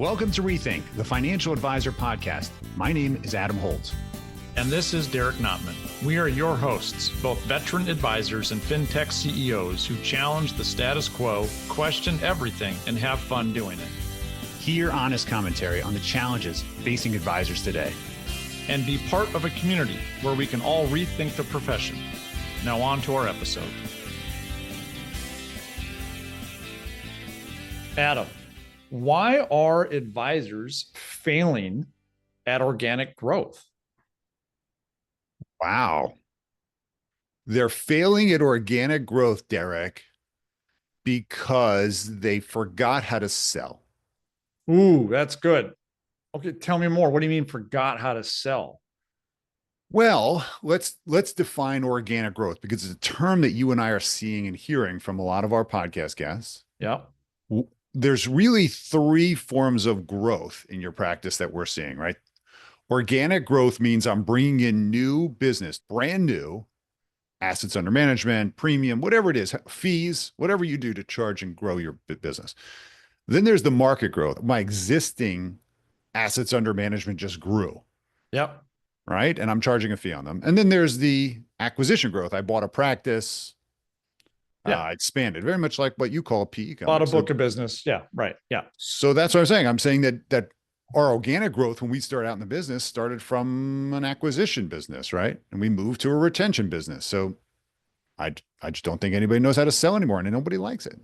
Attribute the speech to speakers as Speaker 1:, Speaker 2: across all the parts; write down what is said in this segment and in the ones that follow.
Speaker 1: Welcome to Rethink, the Financial Advisor Podcast. My name is Adam Holt.
Speaker 2: And this is Derek Notman. We are your hosts, both veteran advisors and fintech CEOs who challenge the status quo, question everything, and have fun doing it.
Speaker 1: Hear honest commentary on the challenges facing advisors today.
Speaker 2: And be part of a community where we can all rethink the profession. Now on to our episode. Adam, why are advisors failing at organic growth?
Speaker 3: Wow. They're failing at organic growth, Derek, because they forgot how to sell.
Speaker 2: Ooh, that's good. Okay, tell me more. What do you mean forgot how to sell?
Speaker 3: Well, let's define organic growth, because it's a term that you and I are seeing and hearing from a lot of our podcast guests.
Speaker 2: Yeah.
Speaker 3: There's really three forms of growth in your practice that we're seeing, right? Organic growth means I'm bringing in new business, brand new assets under management, premium, whatever it is, fees, whatever you do to charge and grow your business. Then there's the market growth. My existing assets under management just grew.
Speaker 2: Yep.
Speaker 3: Right. And I'm charging a fee on them. And then there's the acquisition growth. I bought a practice. Expanded, very much like what you call a PE company.
Speaker 2: Bought a book of business. Yeah. Right. Yeah.
Speaker 3: So that's what I'm saying. I'm saying that our organic growth, when we started out in the business, started from an acquisition business, right? And we moved to a retention business. So I just don't think anybody knows how to sell anymore, and nobody likes it.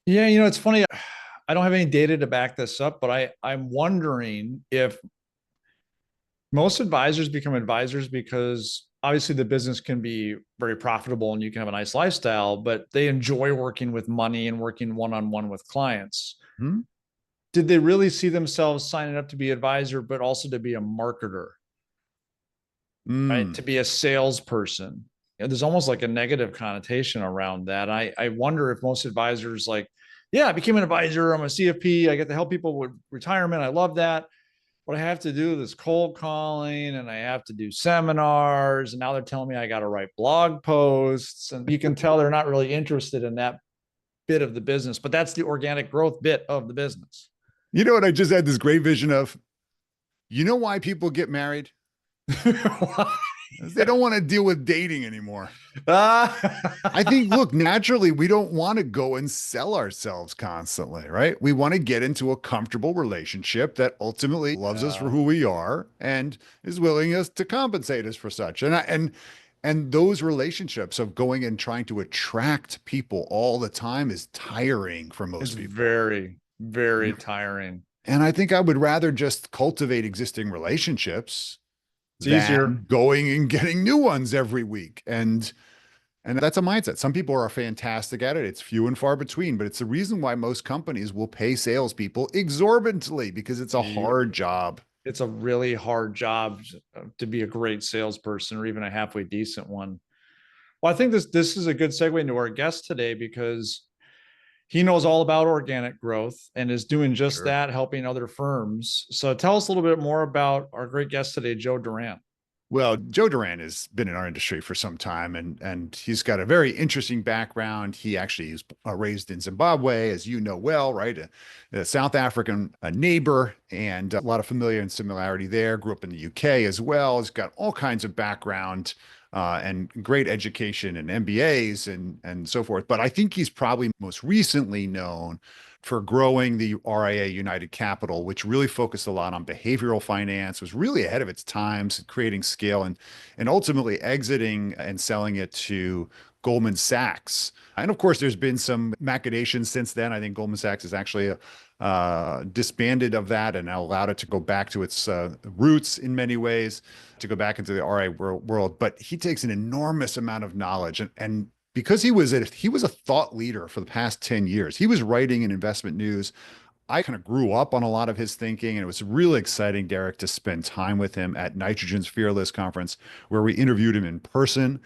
Speaker 2: Yeah. You know, it's funny. I don't have any data to back this up, but I'm wondering if most advisors become advisors because obviously the business can be very profitable and you can have a nice lifestyle, but they enjoy working with money and working one-on-one with clients.
Speaker 3: Hmm?
Speaker 2: Did they really see themselves signing up to be advisor, but also to be a marketer, right? To be a salesperson? There's almost like a negative connotation around that. I wonder if most advisors I became an advisor. I'm a CFP. I get to help people with retirement. I love that. What I have to do is cold calling and I have to do seminars. And now they're telling me I got to write blog posts. And you can tell they're not really interested in that bit of the business, but that's the organic growth bit of the business.
Speaker 3: You know what? I just had this great vision of, you know why people get married? They don't want to deal with dating anymore. I think, look, naturally, we don't want to go and sell ourselves constantly, right? We want to get into a comfortable relationship that ultimately loves us for who we are and is willing to compensate us for such. And those relationships of going and trying to attract people all the time is tiring for most people.
Speaker 2: Very, very tiring.
Speaker 3: And I think I would rather just cultivate existing relationships.
Speaker 2: It's easier
Speaker 3: going and getting new ones every week. And that's a mindset. Some people are fantastic at it. It's few and far between, but it's the reason why most companies will pay salespeople exorbitantly, because it's a hard job.
Speaker 2: It's a really hard job to be a great salesperson or even a halfway decent one. Well, I think this is a good segue into our guest today, because he knows all about organic growth and is doing just that, helping other firms. So tell us a little bit more about our great guest today, Joe Duran.
Speaker 3: Well, Joe Duran has been in our industry for some time, and he's got a very interesting background. He actually is raised in Zimbabwe, as you know well, right? A South African neighbor, and a lot of familiar and similarity there. Grew up in the UK as well. He's got all kinds of background and great education and MBAs and so forth. But I think he's probably most recently known for growing the RIA United Capital, which really focused a lot on behavioral finance, was really ahead of its times, creating scale and ultimately exiting and selling it to Goldman Sachs. And of course, there's been some machinations since then. I think Goldman Sachs is actually disbanded of that and allowed it to go back to its roots in many ways, to go back into the RIA world. But he takes an enormous amount of knowledge, and because he was a thought leader for the past 10 years. He was writing in investment news. I kind of grew up on a lot of his thinking, and it was really exciting, Derek, to spend time with him at Nitrogen's Fearless conference, where we interviewed him in person,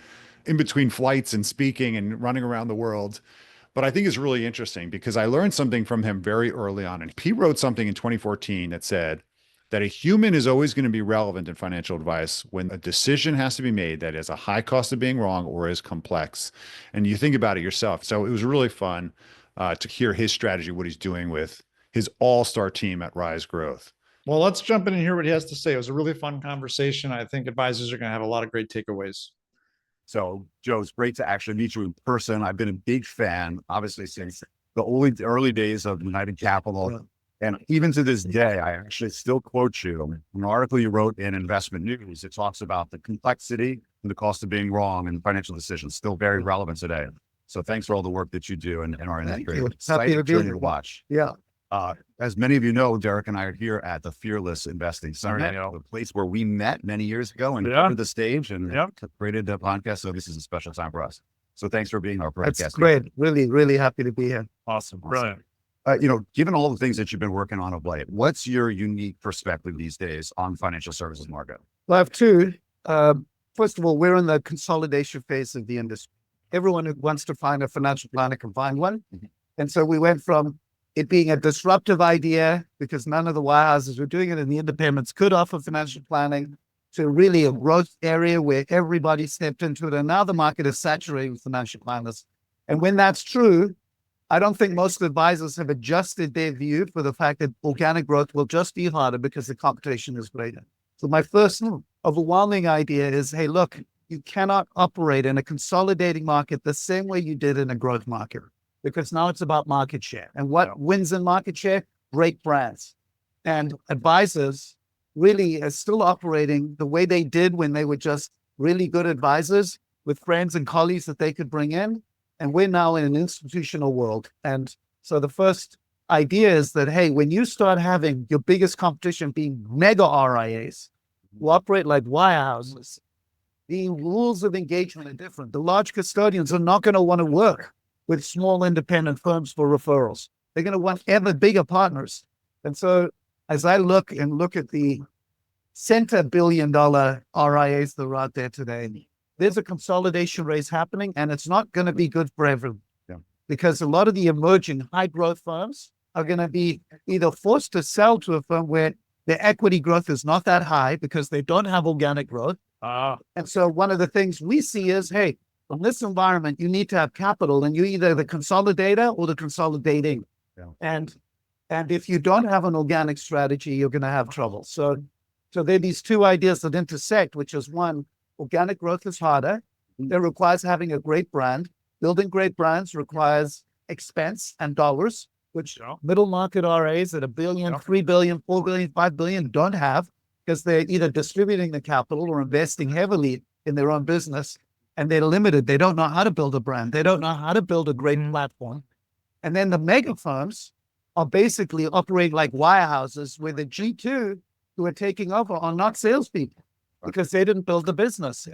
Speaker 3: in between flights and speaking and running around the world. But I think it's really interesting because I learned something from him very early on. And he wrote something in 2014 that said that a human is always going to be relevant in financial advice when a decision has to be made that has a high cost of being wrong or is complex. And you think about it yourself. So it was really fun to hear his strategy, what he's doing with his all-star team at Rise Growth.
Speaker 2: Well, let's jump in and hear what he has to say. It was a really fun conversation. I think advisors are going to have a lot of great takeaways.
Speaker 4: So, Joe, it's great to actually meet you in person. I've been a big fan, obviously, since the early days of United Capital. And even to this day, I actually still quote you. An article you wrote in Investment News, it talks about the complexity and the cost of being wrong in financial decisions, still very relevant today. So thanks for all the work that you do and are in that very exciting journey to watch.
Speaker 5: Yeah.
Speaker 4: As many of you know, Derek and I are here at the Fearless Investing Summit, the place where we met many years ago and covered the stage and created the podcast. So this is a special time for us. So thanks for being our podcast.
Speaker 5: That's great. Really, really happy to be here.
Speaker 2: Awesome. Brilliant.
Speaker 4: Given all the things that you've been working on of late, what's your unique perspective these days on the financial services market?
Speaker 5: Well, I have two. First of all, we're in the consolidation phase of the industry. Everyone who wants to find a financial planner can find one. And so we went from it being a disruptive idea because none of the wirehouses were doing it and the independents could offer financial planning to really a growth area where everybody stepped into it. And now the market is saturated with financial planners. And when that's true, I don't think most advisors have adjusted their view for the fact that organic growth will just be harder because the competition is greater. So my first overwhelming idea is, hey, look, you cannot operate in a consolidating market the same way you did in a growth market, because now it's about market share. And what wins in market share? Great brands. And advisors really are still operating the way they did when they were just really good advisors with friends and colleagues that they could bring in. And we're now in an institutional world. And so the first idea is that, hey, when you start having your biggest competition being mega RIAs who operate like wirehouses, the rules of engagement are different. The large custodians are not going to want to work with small independent firms for referrals. They're going to want ever bigger partners. And so as I look at the center billion-dollar RIAs that are out there today, there's a consolidation race happening, and it's not going to be good for everyone. Because a lot of the emerging high-growth firms are going to be either forced to sell to a firm where their equity growth is not that high because they don't have organic growth. And so one of the things we see is, hey, in this environment, you need to have capital, and you're either the consolidator or the consolidating. And if you don't have an organic strategy, you're going to have trouble. So there are these two ideas that intersect, which is one, organic growth is harder. It requires having a great brand. Building great brands requires expense and dollars, which middle market RAs at $1 billion, $3 billion, $4 billion, $5 billion don't have, because they're either distributing the capital or investing heavily in their own business, and they're limited. They don't know how to build a brand. They don't know how to build a great platform. And then the mega firms are basically operating like wirehouses, where the G2 who are taking over are not salespeople because they didn't build the business.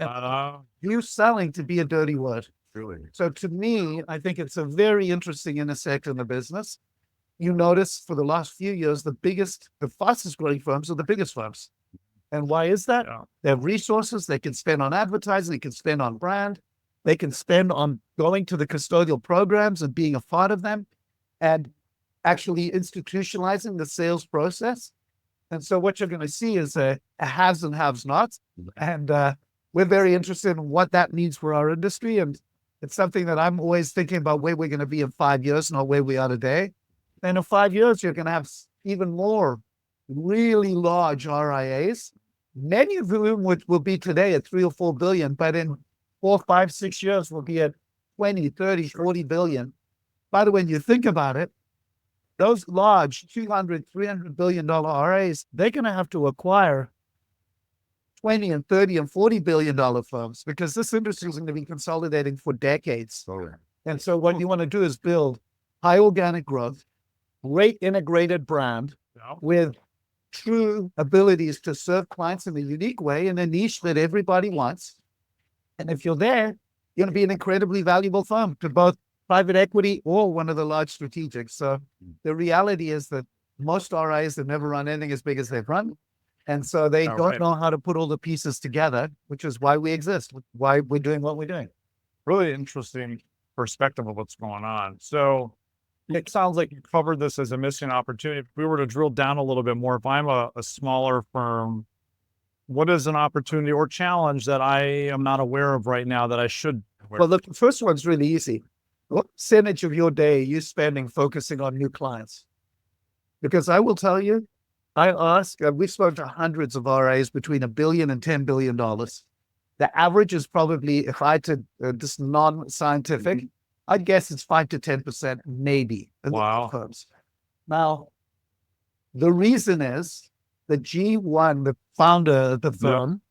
Speaker 5: You selling to be a dirty word.
Speaker 4: Really?
Speaker 5: So to me, I think it's a very interesting intersect in the business. You notice for the last few years, the fastest growing firms are the biggest firms. And why is that? They have resources they can spend on advertising, they can spend on brand, they can spend on going to the custodial programs and being a part of them, and actually institutionalizing the sales process. And so what you're going to see is a haves and haves nots. And we're very interested in what that means for our industry. And it's something that I'm always thinking about where we're going to be in 5 years, not where we are today. And in 5 years, you're going to have even more really large RIAs, many of whom will be today at 3 or 4 billion, but in 4, 5, 6 years will be at 20, 30, 40 billion. By the way, when you think about it, those large $200, $300 billion RIAs, they're going to have to acquire 20 and 30 and $40 billion firms, because this industry is going to be consolidating for decades. And so what you want to do is build high organic growth, great integrated brand with true abilities to serve clients in a unique way in a niche that everybody wants. And if you're there, you're going to be an incredibly valuable firm to both private equity or one of the large strategics. So the reality is that most RIAs have never run anything as big as they've run. And so they don't know how to put all the pieces together, which is why we exist, why we're doing what we're doing.
Speaker 6: Really interesting perspective of what's going on. So it sounds like you covered this as a missing opportunity. If we were to drill down a little bit more, if I'm a smaller firm, what is an opportunity or challenge that I am not aware of right now that I should?
Speaker 5: Well, look, the first one's really easy. What percentage of your day are you spending focusing on new clients? Because I will tell you, we've spoken to hundreds of RAs between $1 billion and $10 billion. The average is probably, if I had to, this non-scientific, I'd guess it's 5 to 10%, maybe. In
Speaker 6: Wow.
Speaker 5: firms. Now, the reason is the G1, the founder of the firm,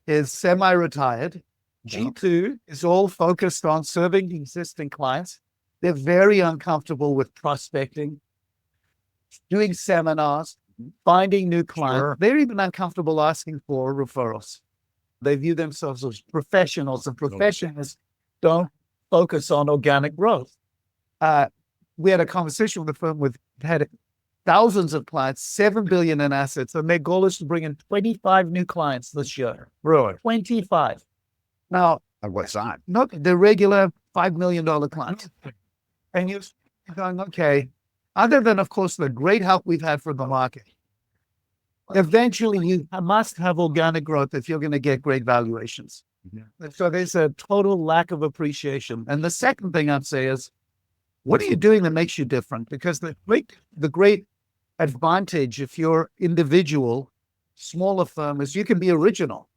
Speaker 5: is semi-retired. G2 is all focused on serving existing clients. They're very uncomfortable with prospecting, doing seminars, finding new clients.
Speaker 6: Sure.
Speaker 5: They're even uncomfortable asking for referrals. They view themselves as professionals, and professionals don't focus on organic growth. We had a conversation with a firm with had thousands of clients, 7 billion in assets, and their goal is to bring in 25 new clients this year.
Speaker 6: Really?
Speaker 5: 25. Now,
Speaker 3: At what side?
Speaker 5: not the regular $5 million clients. And you're going, okay, other than, of course, the great help we've had from the market, eventually you must have organic growth if you're going to get great valuations. And so there's a total lack of appreciation. And the second thing I'd say is, what are you doing that makes you different? Because the great advantage if you're individual, smaller firm is you can be original.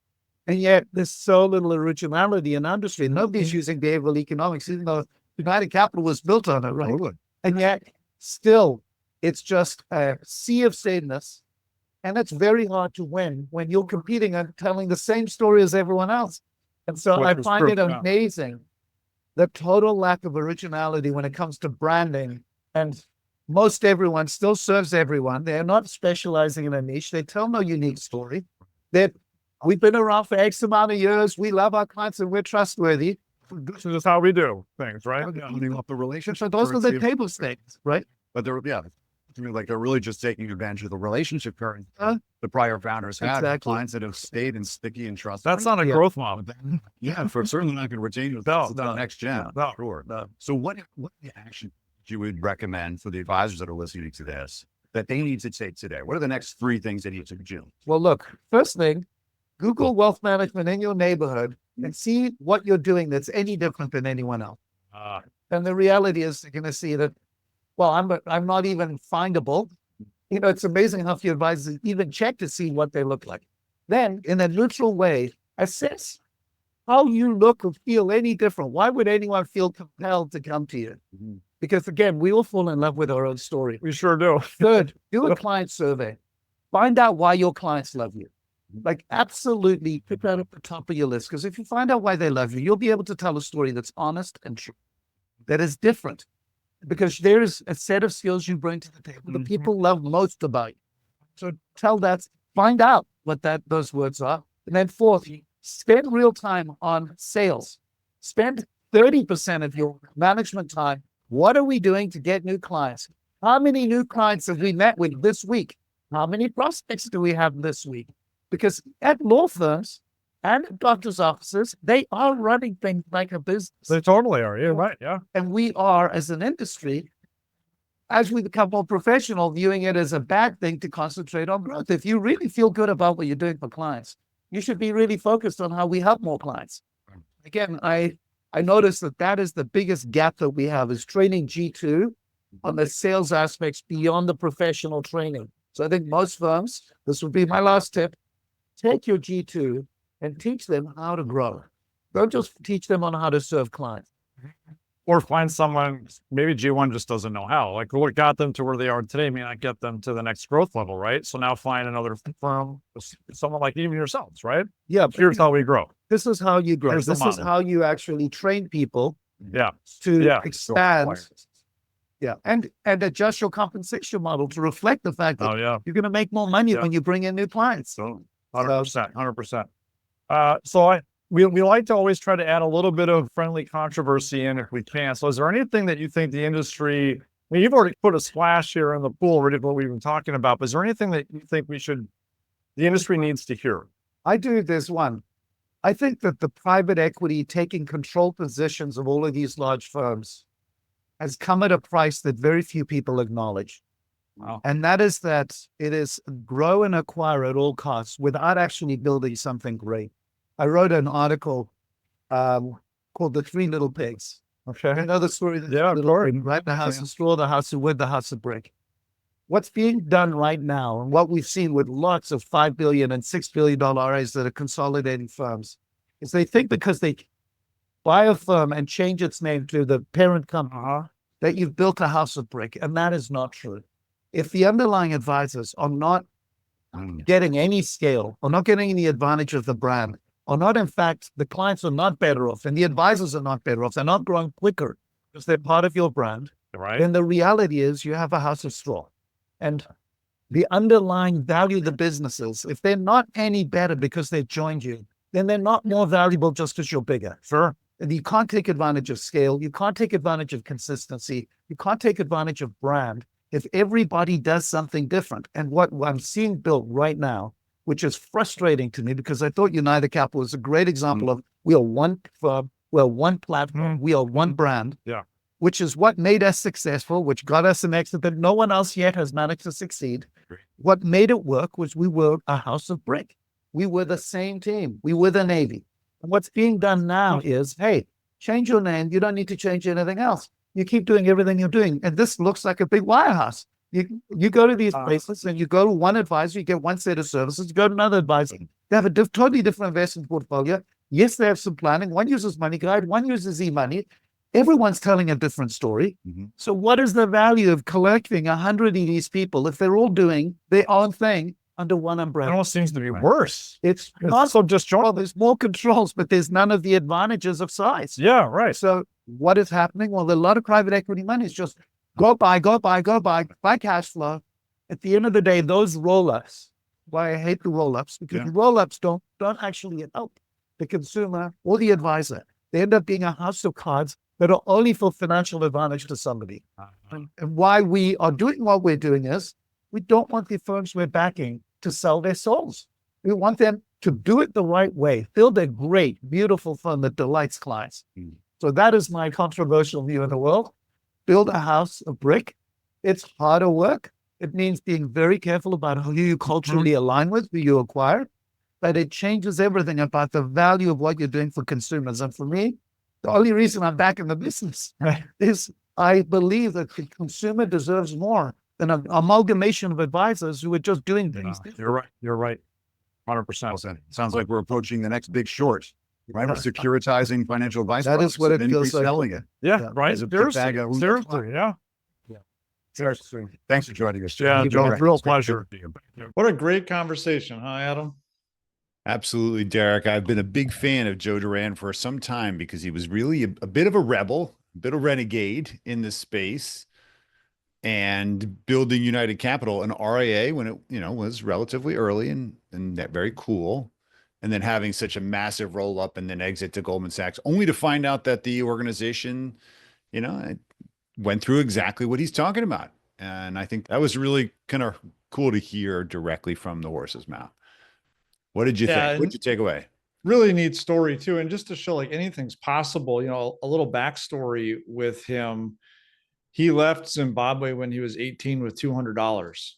Speaker 5: And yet there's so little originality in industry. Nobody's using behavioral economics, even though United Capital was built on it, right?
Speaker 3: Totally.
Speaker 5: And yet still, it's just a sea of sameness. And it's very hard to win when you're competing and telling the same story as everyone else. And so
Speaker 6: Which
Speaker 5: I
Speaker 6: is
Speaker 5: find
Speaker 6: true,
Speaker 5: it
Speaker 6: yeah.
Speaker 5: amazing, the total lack of originality when it comes to branding. And most everyone still serves everyone. They're not specializing in a niche. They tell no unique story. We've been around for X amount of years. We love our clients and we're trustworthy.
Speaker 6: This is just how we do things, right?
Speaker 3: Building up the relationship.
Speaker 5: So those are the
Speaker 3: currency.
Speaker 5: table stakes, right?
Speaker 3: But they're, I mean, like they're really just taking advantage of the relationship currency
Speaker 5: Huh?
Speaker 3: the prior founders had with
Speaker 5: Exactly.
Speaker 3: clients that have stayed and sticky and trusted.
Speaker 6: That's not a
Speaker 5: Yeah.
Speaker 6: growth model.
Speaker 3: Yeah, for certainly not going to retain you.
Speaker 6: No,
Speaker 3: the
Speaker 6: no,
Speaker 3: next gen.
Speaker 6: no,
Speaker 3: Sure.
Speaker 6: no.
Speaker 3: So what action you would recommend for the advisors that are listening to this that they need to take today? What are the next 3 things they need to do?
Speaker 5: Well, look, first thing, Google wealth management in your neighborhood and see what you're doing that's any different than anyone else. And the reality is you're going to see that, well, I'm not even findable. You know, it's amazing how few advisors even check to see what they look like. Then, in a neutral way, assess how you look or feel any different. Why would anyone feel compelled to come to you? Because again, we all fall in love with our own story.
Speaker 6: We sure do.
Speaker 5: Third, do a client survey. Find out why your clients love you. Like, absolutely put that at the top of your list. Because if you find out why they love you, you'll be able to tell a story that's honest and true, that is different. Because there's a set of skills you bring to the table that people love most about you. So tell that, find out what those words are. And then fourth, spend real time on sales. Spend 30% of your management time. What are we doing to get new clients? How many new clients have we met with this week? How many prospects do we have this week? Because at law firms and doctors' offices, they are running things like a business.
Speaker 6: They totally are. You're right. Yeah.
Speaker 5: And we are, as an industry, as we become more professional, viewing it as a bad thing to concentrate on growth. If you really feel good about what you're doing for clients, you should be really focused on how we help more clients. Again, I noticed that is the biggest gap that we have is training G2 on the sales aspects beyond the professional training. So I think most firms, this would be my last tip, take your G2 and teach them how to grow. Don't just teach them on how to serve clients.
Speaker 6: Or find someone, maybe G1 just doesn't know how. Like what got them to where they are today may not get them to the next growth level, right? So now find another firm, someone like even yourselves, right?
Speaker 5: Yeah,
Speaker 6: Here's how we grow.
Speaker 5: this is how you grow.
Speaker 6: Here's the
Speaker 5: This is
Speaker 6: model.
Speaker 5: how you actually train people
Speaker 6: Yeah.
Speaker 5: to
Speaker 6: Yeah.
Speaker 5: expand. Yeah, and adjust your compensation model to reflect the fact that
Speaker 6: Oh, yeah.
Speaker 5: you're going to make more money
Speaker 6: Yeah.
Speaker 5: when you bring in new clients.
Speaker 6: So 100%, 100%. So we like to always try to add a little bit of friendly controversy in if we can. So is there anything that you think the industry, I mean, you've already put a splash here in the pool already of what we've been talking about, but is there anything that you think the industry needs to hear?
Speaker 5: I do this one. I think that the private equity taking control positions of all of these large firms has come at a price that very few people acknowledge.
Speaker 6: Wow.
Speaker 5: And that is that it is grow and acquire at all costs without actually building something great. I wrote an article called The Three Little Pigs.
Speaker 6: Okay.
Speaker 5: You know the story?
Speaker 6: Yeah,
Speaker 5: Little
Speaker 6: glory.
Speaker 5: pig, right? The house of straw, the house of wood, the house of brick. What's being done right now, and what we've seen with lots of $5 billion and $6 billion RAs that are consolidating firms, is they think because they buy a firm and change its name to the parent company, that you've built a house of brick, and that is not true. If the underlying advisors are not getting any scale, or not getting any advantage of the brand, or not, in fact, the clients are not better off, and the advisors are not better off, they're not growing quicker because they're part of your brand,
Speaker 6: Right.
Speaker 5: then the reality is you have a house of straw. And the underlying value of the businesses, if they're not any better because they've joined you, then they're not more valuable just because you're bigger.
Speaker 6: Sure.
Speaker 5: And you can't take advantage of scale. You can't take advantage of consistency. You can't take advantage of brand if everybody does something different. And what I'm seeing built right now, which is frustrating to me because I thought United Capital was a great example of we are one firm, we are one platform, we are one brand.
Speaker 6: Yeah.
Speaker 5: Which is what made us successful, which got us an exit that no one else yet has managed to succeed.
Speaker 6: Great.
Speaker 5: What made it work was we were a house of brick. We were the same team. We were the Navy. And what's being done now is, hey, change your name. You don't need to change anything else. You keep doing everything you're doing. And this looks like a big wirehouse. You go to these places and you go to one advisor, you get one set of services, you go to another advisor. They have a totally different investment portfolio. Yes, they have some planning. One uses Money Guide, one uses eMoney. Everyone's telling a different story. So what is the value of collecting 100 of these people if they're all doing their own thing under one
Speaker 6: It
Speaker 5: umbrella?
Speaker 6: almost seems to be worse.
Speaker 5: It's
Speaker 6: It's
Speaker 5: not
Speaker 6: so disjointed.
Speaker 5: well, there's more controls, but there's none of the advantages of size.
Speaker 6: Yeah, right.
Speaker 5: So what is happening? Well, a lot of private equity money is just go buy cash flow. At the end of the day, those roll-ups, why I hate the roll-ups, because the roll-ups don't actually help the consumer or the advisor. They end up being a house of cards that are only for financial advantage to somebody. And why we are doing what we're doing is we don't want the firms we're backing to sell their souls. We want them to do it the right way, build a great, beautiful firm that delights clients. So that is my controversial view of the world. Build a house of brick. It's harder work. It means being very careful about who you culturally align with, who you acquire, but it changes everything about the value of what you're doing for consumers. And for me, the only reason I'm back in the business is I believe that the consumer deserves more than an amalgamation of advisors who are just doing things.
Speaker 6: You're right. You're right. 100%.
Speaker 4: Well said. Sounds like we're approaching the next big short, right? We're securitizing financial advice.
Speaker 5: That is
Speaker 4: products
Speaker 5: what it
Speaker 4: and then
Speaker 5: feels like.
Speaker 4: reselling it.
Speaker 6: Yeah, right.
Speaker 4: As a big
Speaker 6: Seriously.
Speaker 4: bag of-
Speaker 6: Seriously. Yeah.
Speaker 4: Seriously. Thanks for joining us.
Speaker 6: Yeah,
Speaker 5: you,
Speaker 6: Joe,
Speaker 5: Brad.
Speaker 6: real pleasure.
Speaker 2: What a great conversation, huh, Adam?
Speaker 3: Absolutely, Derek. I've been a big fan of Joe Duran for some time because he was really a bit of a rebel, a bit of renegade in this space, and building United Capital, an RIA when it was relatively early and that very cool, and then having such a massive roll up and then exit to Goldman Sachs, only to find out that the organization, went through exactly what he's talking about. And I think that was really kind of cool to hear directly from the horse's mouth. What did you think? What did you take away?
Speaker 2: Really neat story too. And just to show like anything's possible, a little backstory with him. He left Zimbabwe when he was 18 with $200.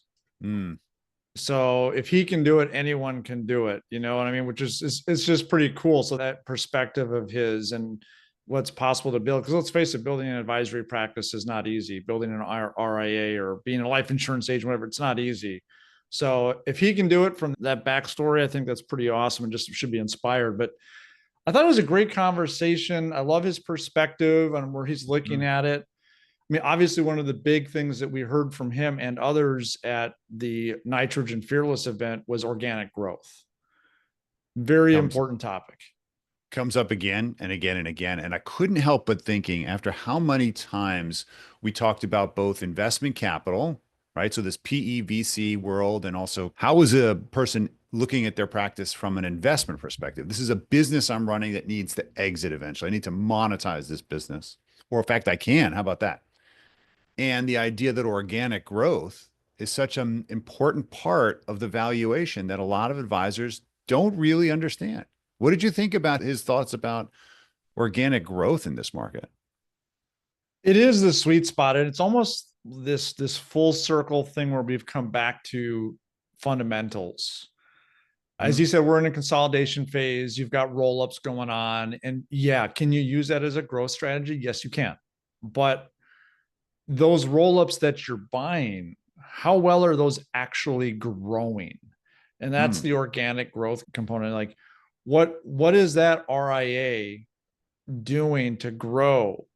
Speaker 2: So if he can do it, anyone can do it. You know what I mean? Which is it's just pretty cool. So that perspective of his and what's possible to build, because let's face it, building an advisory practice is not easy. Building an RIA or being a life insurance agent, whatever, it's not easy. So if he can do it from that backstory, I think that's pretty awesome and just should be inspired. But I thought it was a great conversation. I love his perspective on where he's looking at it. I mean, obviously, one of the big things that we heard from him and others at the Nitrogen Fearless event was organic growth. Very important topic.
Speaker 3: Comes up again and again and again. And I couldn't help but thinking, after how many times we talked about both investment capital, right? So this PE VC world, and also how is a person looking at their practice from an investment perspective? This is a business I'm running that needs to exit eventually. I need to monetize this business. Or in fact, I can. How about that? And the idea that organic growth is such an important part of the valuation that a lot of advisors don't really understand. What did you think about his thoughts about organic growth in this market?
Speaker 2: It is the sweet spot. And it's almost this full circle thing where we've come back to fundamentals. As you said, we're in a consolidation phase. You've got roll-ups going on. And yeah, can you use that as a growth strategy? Yes, you can. But those roll-ups that you're buying, how well are those actually growing? And that's
Speaker 3: Hmm.
Speaker 2: the organic growth component. Like what is that RIA doing to grow?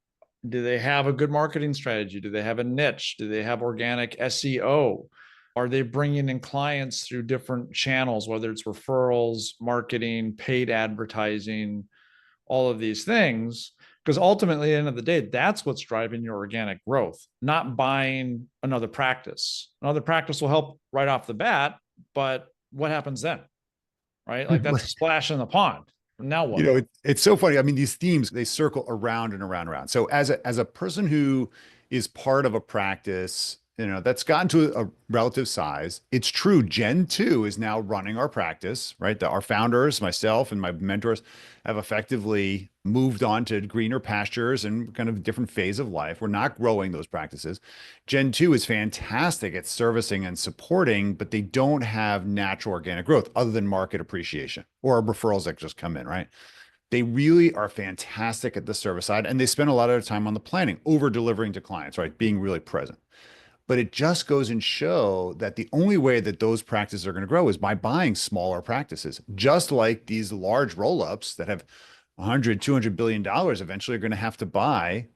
Speaker 2: Do they have a good marketing strategy? Do they have a niche? Do they have organic SEO? Are they bringing in clients through different channels, whether it's referrals, marketing, paid advertising, all of these things? Because ultimately, at the end of the day, that's what's driving your organic growth, not buying another practice. Another practice will help right off the bat, but what happens then? Right? Like that's a splash in the pond. Now what?
Speaker 3: It's so funny. I mean, these themes, they circle around and around and around. So as a person who is part of a practice, that's gotten to a relative size, it's true. Gen 2 is now running our practice, right? Our founders, myself and my mentors have effectively moved on to greener pastures and kind of different phase of life. We're not growing those practices. Gen 2 is fantastic at servicing and supporting, but they don't have natural organic growth other than market appreciation or referrals that just come in, right? They really are fantastic at the service side, and they spend a lot of their time on the planning, over delivering to clients, right? Being really present. But it just goes and show that the only way that those practices are going to grow is by buying smaller practices, just like these large roll-ups that have 100, $200 billion eventually are going to have to buy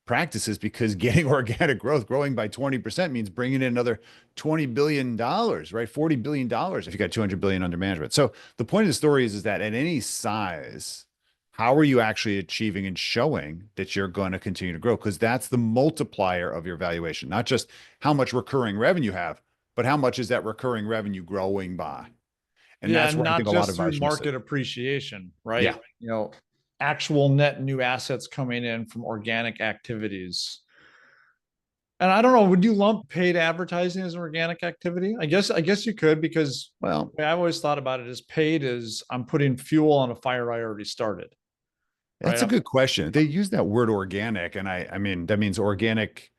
Speaker 3: practices, because getting organic growth, growing by 20%, means bringing in another $20 billion, right? $40 billion if you got 200 billion under management. So the point of the story is that at any size, how are you actually achieving and showing that you're going to continue to grow? Because that's the multiplier of your valuation, not just how much recurring revenue you have, but how much is that recurring revenue growing by? And
Speaker 2: Yeah,
Speaker 3: that's where I
Speaker 2: not
Speaker 3: think a lot
Speaker 2: just
Speaker 3: of
Speaker 2: through
Speaker 3: advisors miss it.
Speaker 2: market appreciation, right?
Speaker 3: Yeah.
Speaker 2: Actual net new assets coming in from organic activities. And I don't know, would you lump paid advertising as an organic activity? I guess you could, because
Speaker 3: Well,
Speaker 2: the way I've always thought about it is paid is I'm putting fuel on a fire I already started.
Speaker 3: that's
Speaker 2: Right.
Speaker 3: a good question. They use that word organic, and I mean, that means organic.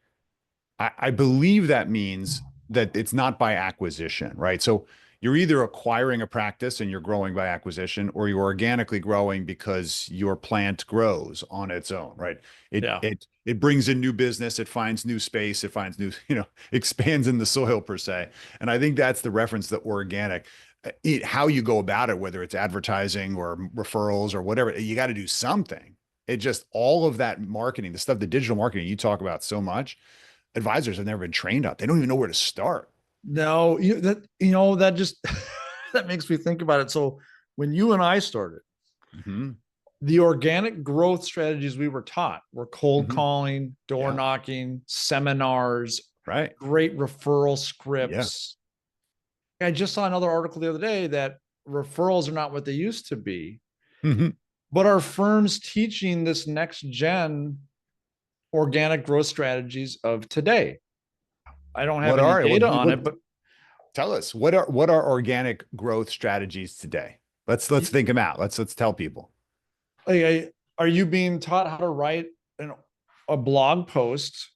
Speaker 3: I believe that means that it's not by acquisition, right? So you're either acquiring a practice and you're growing by acquisition, or you're organically growing because your plant grows on its own, right? It
Speaker 2: Yeah.
Speaker 3: it brings in new business, it finds new space, it finds new, expands in the soil per se. And I think that's the reference, that organic. How you go about it, whether it's advertising or referrals or whatever, you got to do something. It just, all of that marketing, the stuff, the digital marketing you talk about so much, advisors have never been trained on. They don't even know where to start.
Speaker 2: No, that just that makes me think about it. So when you and I started,
Speaker 3: Mm-hmm.
Speaker 2: the organic growth strategies we were taught were cold
Speaker 3: Mm-hmm.
Speaker 2: calling, door
Speaker 3: Yeah.
Speaker 2: knocking, seminars,
Speaker 3: Right.
Speaker 2: great referral
Speaker 3: Yeah.
Speaker 2: scripts. I just saw another article the other day that referrals are not what they used to be,
Speaker 3: Mm-hmm.
Speaker 2: but are firms teaching this next gen organic growth strategies of today? I don't have
Speaker 3: What
Speaker 2: any
Speaker 3: are
Speaker 2: data on it, but
Speaker 3: tell us, what are organic growth strategies today? Let's think them out. Let's tell people.
Speaker 2: are you being taught how to write a blog post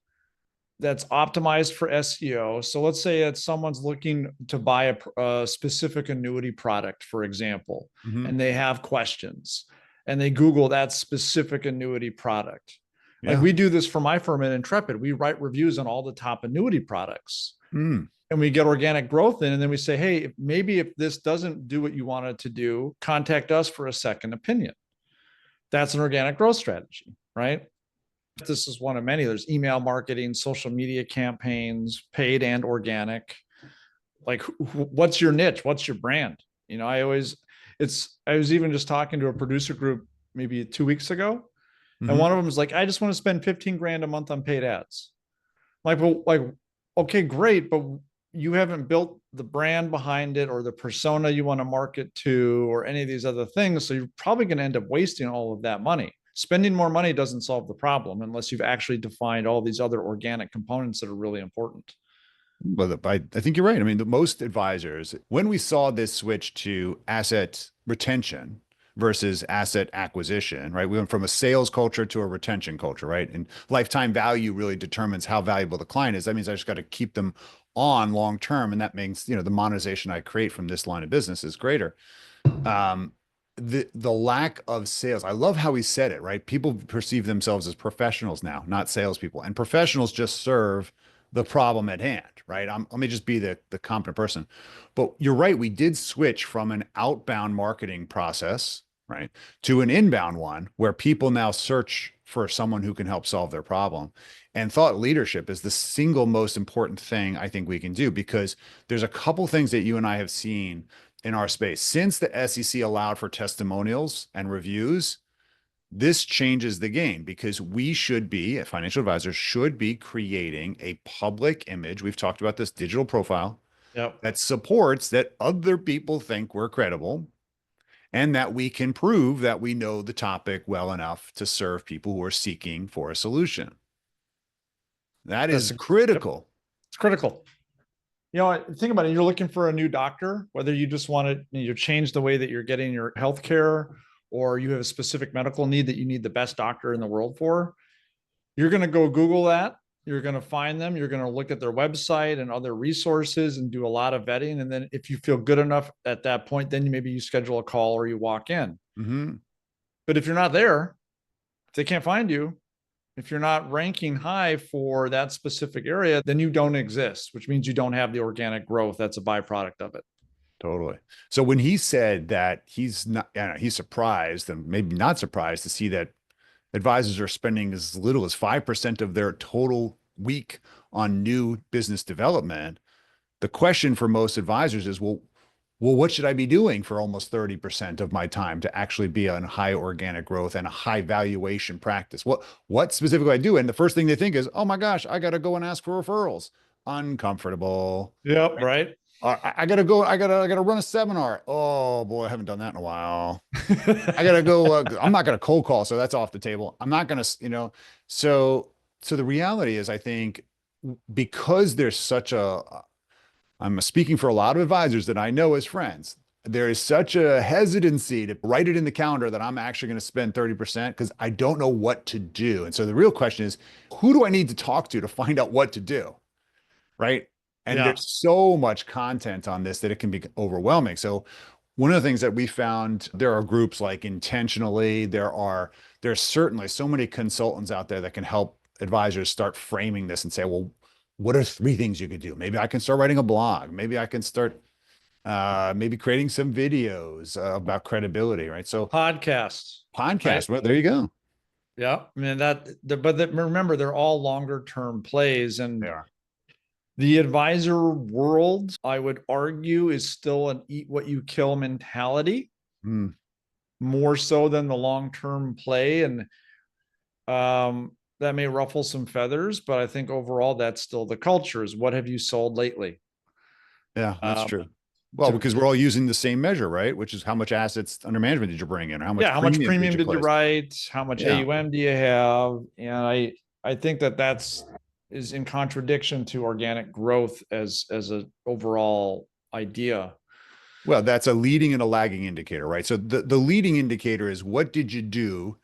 Speaker 2: that's optimized for SEO? So let's say that someone's looking to buy a specific annuity product, for example,
Speaker 3: Mm-hmm.
Speaker 2: and they have questions, and they Google that specific annuity product. Like
Speaker 3: Yeah.
Speaker 2: we do this for my firm at Intrepid. We write reviews on all the top annuity products.
Speaker 3: Mm.
Speaker 2: And we get organic growth in, and then we say, hey, maybe if this doesn't do what you wanted to do, contact us for a second opinion. That's an organic growth strategy, right? This is one of many. There's email marketing, social media campaigns, paid and organic. Like, what's your niche? What's your brand? I was even just talking to a producer group maybe 2 weeks ago, and
Speaker 3: Mm-hmm.
Speaker 2: one of them was like, I just want to spend 15 grand a month on paid ads. Like, well, okay, great, but you haven't built the brand behind it or the persona you want to market to or any of these other things. So you're probably going to end up wasting all of that money. Spending more money doesn't solve the problem unless you've actually defined all these other organic components that are really important.
Speaker 3: Well, I think you're right. I mean, the most advisors, when we saw this switch to asset retention versus asset acquisition, right? We went from a sales culture to a retention culture, right? And lifetime value really determines how valuable the client is. That means I just got to keep them on long term. And that means, the monetization I create from this line of business is greater. The lack of sales. I love how he said it, right? People perceive themselves as professionals now, not salespeople. And professionals just serve the problem at hand, right? Let me just be the competent person. But you're right. We did switch from an outbound marketing process, right, to an inbound one where people now search for someone who can help solve their problem. And thought leadership is the single most important thing I think we can do, because there's a couple things that you and I have seen in our space. Since the SEC allowed for testimonials and reviews, this changes the game, because we should be, financial advisors should be creating a public image. We've talked about this digital profile that supports that other people think we're credible and that we can prove that we know the topic well enough to serve people who are seeking for a solution. That is critical.
Speaker 2: It's critical. You know, think about it. You're looking for a new doctor, whether you just want to change the way that you're getting your healthcare, or you have a specific medical need that you need the best doctor in the world for. You're going to go Google that. You're going to find them. You're going to look at their website and other resources and do a lot of vetting. And then if you feel good enough at that point, then maybe you schedule a call or you walk in.
Speaker 3: Mm-hmm.
Speaker 2: But if you're not there, if they can't find you, if you're not ranking high for that specific area, then you don't exist, which means you don't have the organic growth. That's a byproduct of it.
Speaker 3: Totally. So when he said that he's surprised, and maybe not surprised, to see that advisors are spending as little as 5% of their total week on new business development, the question for most advisors is, well, what should I be doing for almost 30% of my time to actually be on high organic growth and a high valuation practice? What specifically I do? And the first thing they think is, oh my gosh, I got to go and ask for referrals. Uncomfortable.
Speaker 2: Yep. Right.
Speaker 3: I gotta go. I gotta run a seminar. Oh boy, I haven't done that in a while. I gotta go. I'm not gonna cold call, so that's off the table. I'm not gonna, So the reality is, I think, because there's such I'm speaking for a lot of advisors that I know as friends, there is such a hesitancy to write it in the calendar that I'm actually going to spend 30% because I don't know what to do. And so the real question is, who do I need to talk to find out what to do? Right. And there's so much content on this that it can be overwhelming. So one of the things that we found, there are groups like Intentionally, there's certainly so many consultants out there that can help advisors start framing this and say, well, what are 3 things you could do? Maybe I can start writing a blog. Maybe I can start maybe creating some videos about credibility, right? So
Speaker 2: podcasts.
Speaker 3: Right? Well, there you go.
Speaker 2: Yeah. I mean, remember, they're all longer term plays, and
Speaker 3: they are.
Speaker 2: The advisor world, I would argue, is still an eat what you kill mentality, more so than the long-term play. And that may ruffle some feathers, but I think overall that's still the culture, is what have you sold lately?
Speaker 3: Yeah, that's true. Well, because we're all using the same measure, right? Which is how much assets under management did you bring in? Or how much
Speaker 2: premium did you write? How much AUM do you have? And I think that is in contradiction to organic growth as an overall idea.
Speaker 3: Well, that's a leading and a lagging indicator, right? So the leading indicator is, what did you do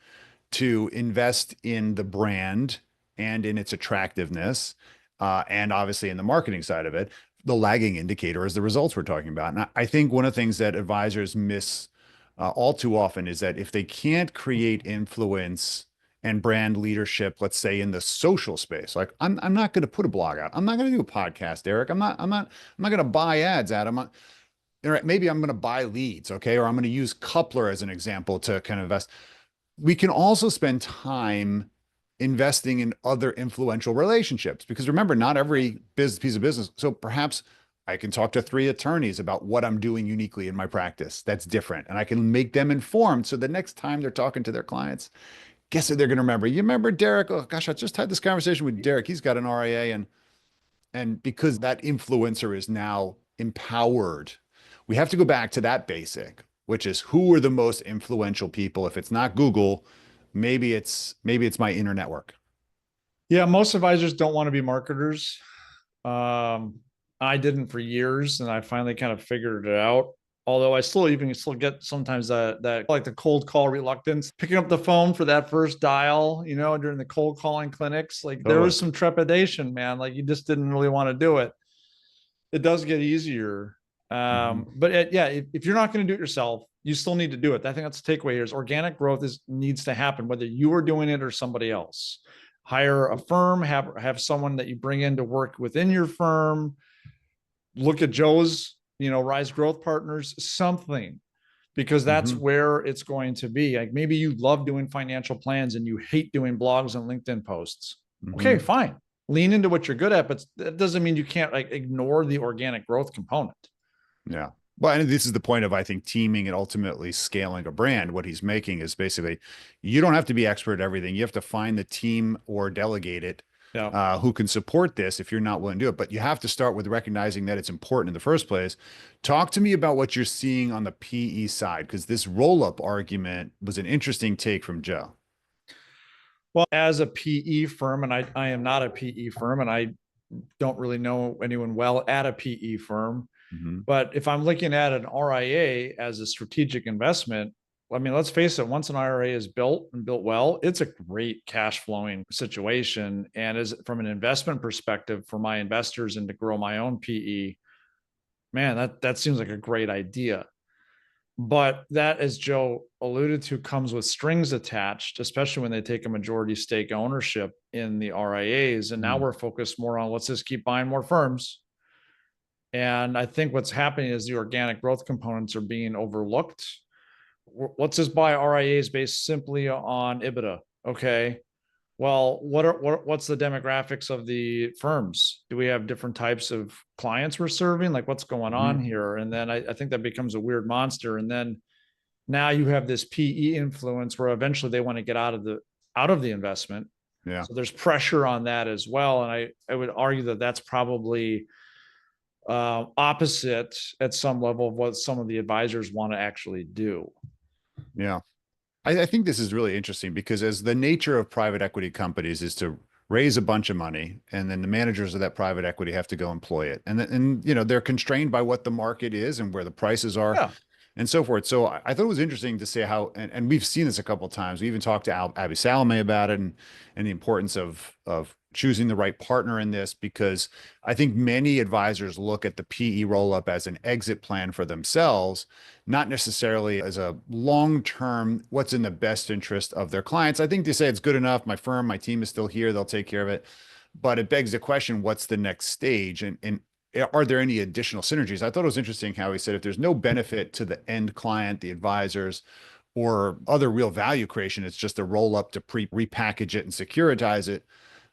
Speaker 3: to invest in the brand and in its attractiveness, and obviously in the marketing side of it. The lagging indicator is the results we're talking about. And I think one of the things that advisors miss all too often is that if they can't create influence and brand leadership, let's say in the social space, like I'm not going to put a blog out. I'm not going to do a podcast, Eric. I'm not going to buy ads, Adam. Maybe I'm going to buy leads. Okay. Or I'm going to use Coupler as an example to kind of invest. We can also spend time investing in other influential relationships, because remember, not every piece of business. So perhaps I can talk to 3 attorneys about what I'm doing uniquely in my practice that's different, and I can make them informed. So the next time they're talking to their clients, guess what they're going to remember? You remember Derek? Oh gosh, I just had this conversation with Derek. He's got an RIA, and because that influencer is now empowered, we have to go back to that basic, which is, who are the most influential people? If it's not Google, maybe it's my inner network.
Speaker 2: Yeah, most advisors don't want to be marketers. I didn't for years, and I finally kind of figured it out. Although I still get sometimes that like the cold call reluctance, picking up the phone for that first dial, during the cold calling clinics. Like there was some trepidation, man. Like you just didn't really want to do it. It does get easier. But if you're not going to do it yourself, you still need to do it. I think that's the takeaway here, is organic growth needs to happen, whether you are doing it or somebody else. hire a firm, have someone that you bring in to work within your firm. Look at Joe's, Rise Growth Partners, something, because that's where it's going to be. Like maybe you love doing financial plans and you hate doing blogs and LinkedIn posts. Okay, fine. Lean into what you're good at, but that doesn't mean you can't like ignore the organic growth component.
Speaker 3: Yeah. Well, and this is the point of, I think, teaming and ultimately scaling a brand. What he's making is basically, you don't have to be expert at everything. You have to find the team or delegate it who can support this if you're not willing to do it. But you have to start with recognizing that it's important in the first place. Talk to me about what you're seeing on the PE side, because this roll-up argument was an interesting take from Joe.
Speaker 2: Well, as a PE firm, and I am not a PE firm, and I don't really know anyone well at a PE firm. But if I'm looking at an RIA as a strategic investment, I mean, let's face it, once an IRA is built and built well, it's a great cash flowing situation. And as from an investment perspective for my investors and to grow my own PE, man, that seems like a great idea. But that, as Joe alluded to, comes with strings attached, especially when they take a majority stake ownership in the RIAs. And now we're focused more on, let's just keep buying more firms. And I think what's happening is the organic growth components are being overlooked. Let's just buy RIAs based simply on EBITDA. Okay. Well, what's the demographics of the firms? Do we have different types of clients we're serving? Like what's going on here? And then I think that becomes a weird monster. And then now you have this PE influence where eventually they want to get out of the investment.
Speaker 3: Yeah.
Speaker 2: So there's pressure on that as well. And I would argue that that's probably opposite at some level of what some of the advisors want to actually do.
Speaker 3: Yeah. I think this is really interesting because as the nature of private equity companies is to raise a bunch of money, and then the managers of that private equity have to go employ it. And they're constrained by what the market is and where the prices are and so forth. So I thought it was interesting to see how, and we've seen this a couple of times. We even talked to Abby Salome about it and the importance of choosing the right partner in this, because I think many advisors look at the PE roll-up as an exit plan for themselves, not necessarily as a long-term, what's in the best interest of their clients. I think they say it's good enough. My firm, my team is still here. They'll take care of it. But it begs the question, what's the next stage? And are there any additional synergies? I thought it was interesting how he said, if there's no benefit to the end client, the advisors, or other real value creation, it's just a roll-up to repackage it and securitize it.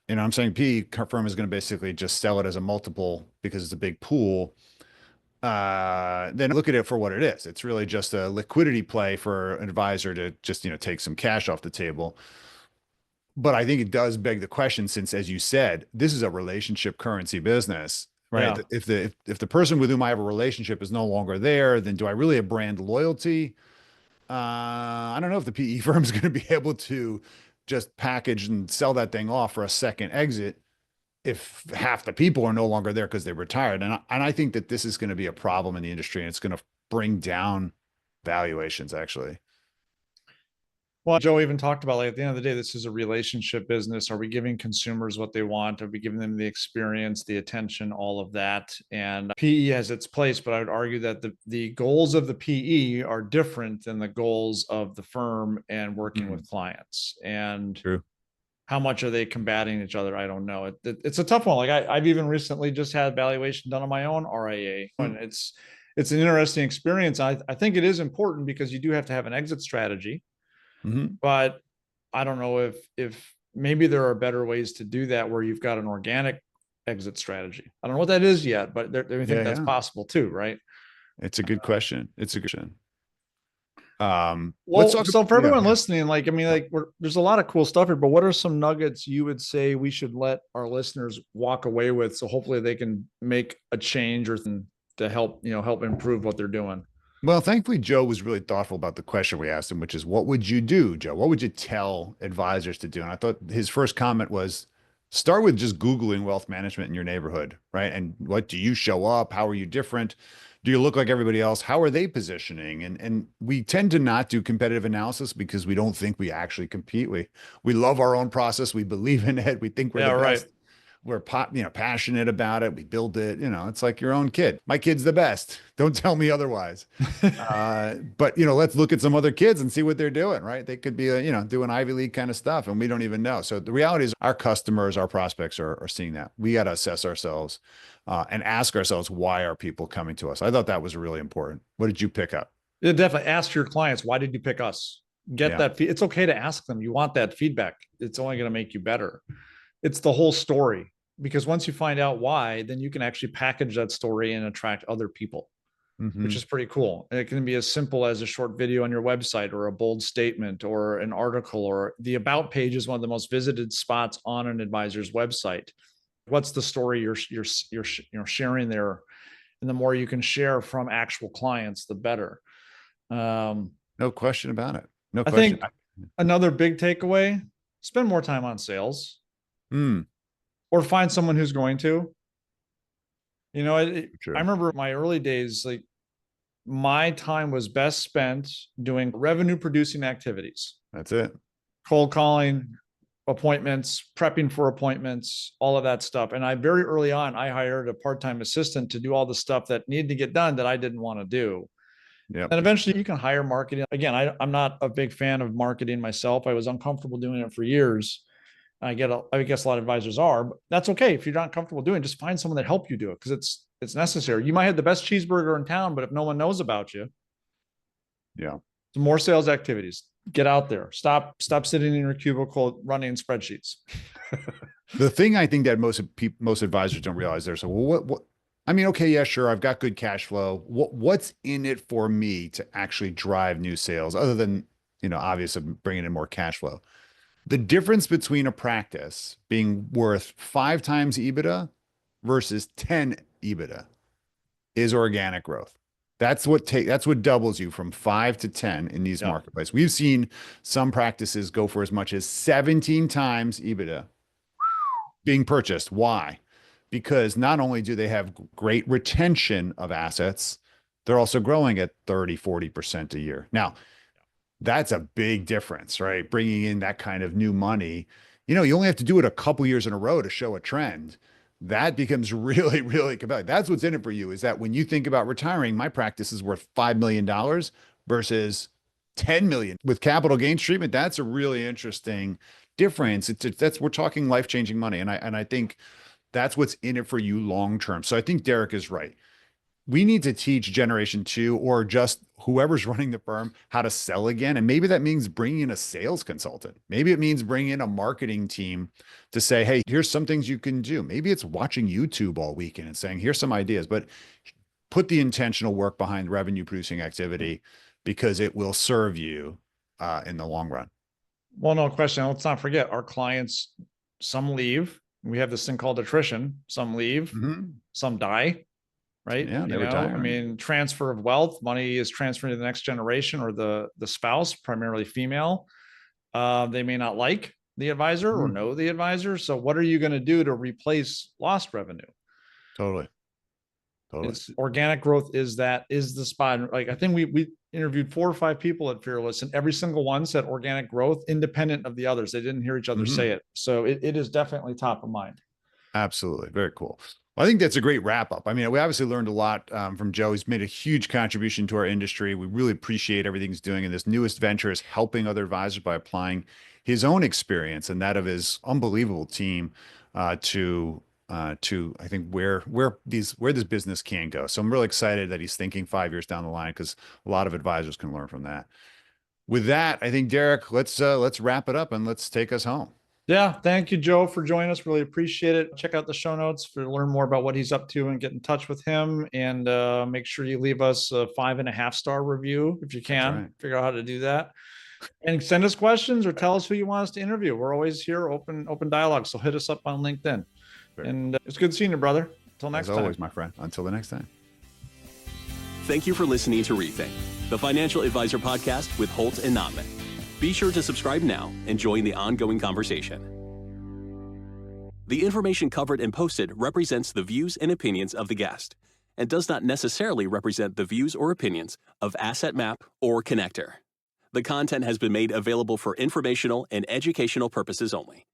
Speaker 3: I'm saying PE firm is going to basically just sell it as a multiple because it's a big pool. Then look at it for what it is. It's really just a liquidity play for an advisor to just, take some cash off the table. But I think it does beg the question, since, as you said, this is a relationship currency business, right? Yeah. If the person with whom I have a relationship is no longer there, then do I really have brand loyalty? I don't know if the PE firm is going to be able to just package and sell that thing off for a second exit if half the people are no longer there because they retired. And I think that this is going to be a problem in the industry, and it's going to bring down valuations, actually.
Speaker 2: Well, Joe even talked about, like, at the end of the day, this is a relationship business. Are we giving consumers what they want? Are we giving them the experience, the attention, all of that? And PE has its place, but I would argue that the goals of the PE are different than the goals of the firm and working with clients. And
Speaker 3: True.
Speaker 2: How much are they combating each other? I don't know. It's a tough one. Like I've even recently just had valuation done on my own RIA, and it's an interesting experience. I think it is important because you do have to have an exit strategy. But I don't know if maybe there are better ways to do that where you've got an organic exit strategy. I don't know what that is yet, but I think that's possible too, right?
Speaker 3: It's a good question. It's a good question.
Speaker 2: So for everyone listening, there's a lot of cool stuff here, but what are some nuggets you would say we should let our listeners walk away with, so hopefully they can make a change or to help improve what they're doing?
Speaker 3: Well, thankfully, Joe was really thoughtful about the question we asked him, which is, what would you do, Joe? What would you tell advisors to do? And I thought his first comment was, start with just Googling wealth management in your neighborhood, right? And what do you show up? How are you different? Do you look like everybody else? How are they positioning? And we tend to not do competitive analysis because we don't think we actually compete. We love our own process. We believe in it. We think we're the best. we're passionate about it. We build it, it's like your own kid. My kid's the best. Don't tell me otherwise. But let's look at some other kids and see what they're doing, right? They could be, doing Ivy League kind of stuff and we don't even know. So the reality is our customers, our prospects are seeing that. We got to assess ourselves and ask ourselves, why are people coming to us? I thought that was really important. What did you pick up?
Speaker 2: Yeah, definitely ask your clients, why did you pick us? Get that. It's okay to ask them. You want that feedback. It's only going to make you better. It's the whole story, because once you find out why, then you can actually package that story and attract other people, which is pretty cool. And it can be as simple as a short video on your website, or a bold statement, or an article, or the about page is one of the most visited spots on an advisor's website. What's the story you're sharing there? And the more you can share from actual clients, the better.
Speaker 3: No question about it. No
Speaker 2: I
Speaker 3: question.
Speaker 2: think another big takeaway: spend more time on sales, or find someone who's going to. I remember my early days, like my time was best spent doing revenue producing activities.
Speaker 3: That's it.
Speaker 2: Cold calling, appointments, prepping for appointments, all of that stuff. And very early on, I hired a part-time assistant to do all the stuff that needed to get done that I didn't want to do.
Speaker 3: Yep.
Speaker 2: And eventually you can hire marketing. Again, I'm not a big fan of marketing myself. I was uncomfortable doing it for years. I guess a lot of advisors are, but that's okay. If you're not comfortable doing it, just find someone that help you do it, because it's necessary. You might have the best cheeseburger in town, but if no one knows about you, some more sales activities. Get out there. Stop sitting in your cubicle running spreadsheets.
Speaker 3: The thing I think that most advisors don't realize, they're so, well, what? I mean, okay, yeah, sure, I've got good cash flow. What's in it for me to actually drive new sales, other than, obviously bringing in more cash flow? The difference between a practice being worth 5 times EBITDA versus 10 EBITDA is organic growth. That's what doubles you from 5 to 10 in these marketplaces. We've seen some practices go for as much as 17 times EBITDA being purchased. Why? Because not only do they have great retention of assets, they're also growing at 30, 40% a year. Now, that's a big difference, right? Bringing in that kind of new money. You only have to do it a couple years in a row to show a trend. That becomes really, really compelling. That's what's in it for you, is that when you think about retiring, my practice is worth $5 million versus 10 million. With capital gains treatment, that's a really interesting difference. We're talking life-changing money. And I think that's what's in it for you long-term. So I think Derek is right. We need to teach generation 2, or just whoever's running the firm, how to sell again. And maybe that means bringing in a sales consultant. Maybe it means bringing in a marketing team to say, hey, here's some things you can do. Maybe it's watching YouTube all weekend and saying, here's some ideas, but put the intentional work behind revenue producing activity, because it will serve you in the long run.
Speaker 2: Well, no question. Let's not forget, our clients, some leave. We have this thing called attrition. Some leave, some die. Right.
Speaker 3: Yeah, they retire.
Speaker 2: I mean, transfer of wealth, money is transferred to the next generation, or the spouse, primarily female. They may not like the advisor or know the advisor. So what are you going to do to replace lost revenue?
Speaker 3: Totally.
Speaker 2: Organic growth is the spot. Like, I think we interviewed 4 or 5 people at Fearless, and every single one said organic growth independent of the others. They didn't hear each other say it. So it is definitely top of mind.
Speaker 3: Absolutely. Very cool. Well, I think that's a great wrap up. I mean, we obviously learned a lot from Joe. He's made a huge contribution to our industry. We really appreciate everything he's doing. And this newest venture is helping other advisors by applying his own experience and that of his unbelievable team to I think where this business can go. So I'm really excited that he's thinking 5 years down the line, because a lot of advisors can learn from that. With that, I think, Derek, let's wrap it up and let's take us home.
Speaker 2: Yeah. Thank you, Joe, for joining us. Really appreciate it. Check out the show notes to learn more about what he's up to and get in touch with him. And make sure you leave us a 5.5-star review if you can.
Speaker 3: Right.
Speaker 2: Figure out how to do that. And send us questions or tell us who you want us to interview. We're always here, open dialogue. So hit us up on LinkedIn. And it's good seeing you, brother. Until next time.
Speaker 3: As always, my friend. Until the next time.
Speaker 7: Thank you for listening to Rethink, the Financial Advisor Podcast with Holt and Notman. Be sure to subscribe now and join the ongoing conversation. The information covered and posted represents the views and opinions of the guest and does not necessarily represent the views or opinions of Asset Map or Connector. The content has been made available for informational and educational purposes only.